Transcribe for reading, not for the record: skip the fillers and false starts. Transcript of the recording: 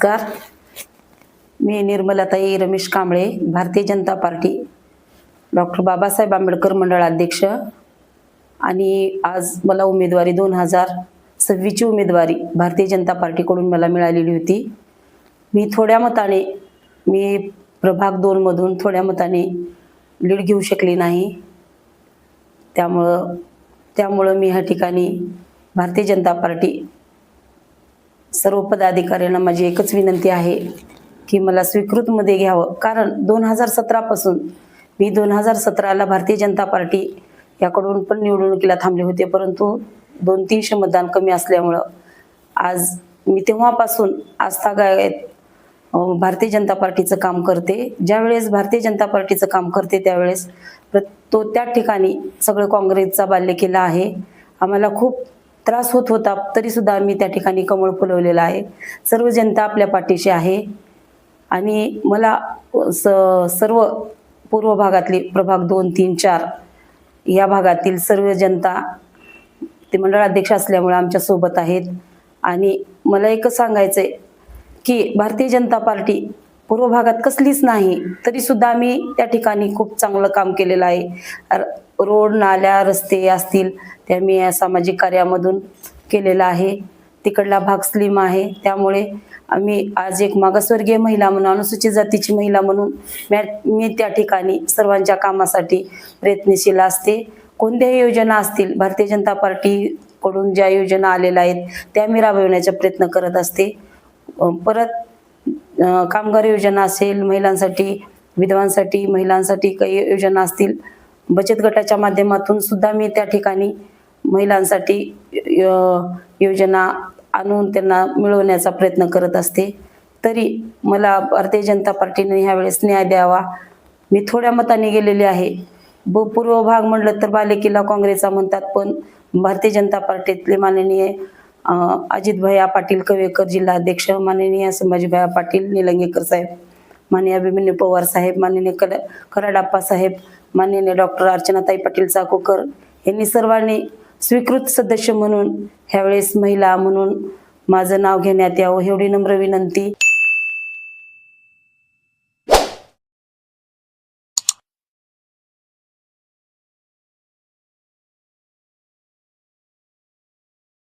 नमस्कार. मी निर्मलाताई Ramesh Kamble, Bharatiya Janata party, doctor Babasaheb Ambedkar मंडळ अध्यक्ष. आणि आज मला उमेदवारी 2026 ची उमेदवारी भारतीय जनता पार्टीकडून मला मिळालेली होती. मी थोड्या मताने, मी प्रभाग 2 मधून थोड्या मताने लीड घेऊ शकले नाही. त्यामुळं मी ह्या ठिकाणी भारतीय जनता पार्टी सर्व पदाधिकाऱ्यांना माझी एकच विनंती आहे की मला स्वीकृतमध्ये घ्यावं. कारण 2017 पासून मी 2017ला भारतीय जनता पार्टी याकडून पण निवडणुकीला थांबले होते, परंतु 200-300 मतदान कमी असल्यामुळं आज मी तेव्हापासून आस्थागायत भारतीय जनता पार्टीचं काम करते. ज्यावेळेस भारतीय जनता पार्टीचं काम करते त्यावेळेस त्या ठिकाणी सगळं काँग्रेसचा बालेकिल्ला आहे. आम्हाला खूप त्रास होत होता, तरी सुद्धा आम्ही त्या ठिकाणी कमळ फुलवलेला आहे. सर्व जनता आपल्या पाठीशी आहे. आणि मला सर्व पूर्व भागातली प्रभाग 2, 3, 4 या भागातील सर्व जनता ते मंडळ अध्यक्ष असल्यामुळे आमच्या सोबत आहेत. आणि मला एकच सांगायचंय की भारतीय जनता पार्टी पूर्व भागात कसलीच नाही, तरी सुद्धा आम्ही त्या ठिकाणी खूप चांगलं काम केलेलं आहे. रोड, नाल्या, रस्ते असतील ते आम्ही या सामाजिक कार्यामधून केलेला आहे. तिकडला भाग स्लिम आहे, त्यामुळे आम्ही आज एक मागासवर्गीय महिला म्हणून, अनुसूचित जातीची महिला म्हणून मी त्या ठिकाणी सर्वांच्या कामासाठी प्रयत्नशील असते. कोणत्याही योजना असतील, भारतीय जनता पार्टीकडून ज्या योजना आलेल्या आहेत त्या मी राबविण्याचा प्रयत्न करत असते. परत कामगार योजना असेल, महिलांसाठी, विधवांसाठी, महिलांसाठी काही योजना असतील, बचत गटाच्या माध्यमातून सुद्धा मी त्या ठिकाणी महिलांसाठी योजना आणून त्यांना मिळवण्याचा प्रयत्न करत असते. तरी मला भारतीय जनता पार्टीने ह्यावेळेस न्याय द्यावा. मी थोड्या मताने गेलेले आहे. पूर्व भाग म्हणलं तर बालेकिल्ला काँग्रेसचा म्हणतात, पण भारतीय जनता पार्टीतले माननीय अजितभैया पाटील कवेकर जिल्हा अध्यक्ष, माननीय संभाजीभैया पाटील निलंगेकर साहेब, माननीय अभिमन्यू पवार साहेब, माननीय कराडाप्पा साहेब, माननीय डॉक्टर अर्चनाताई पाटील चाकूरकर यांनी सर्वांनी स्वीकृत सदस्य म्हणून ह्यावेळेस महिला म्हणून माझं नाव घेण्यात यावं एवढी नम्र विनंती.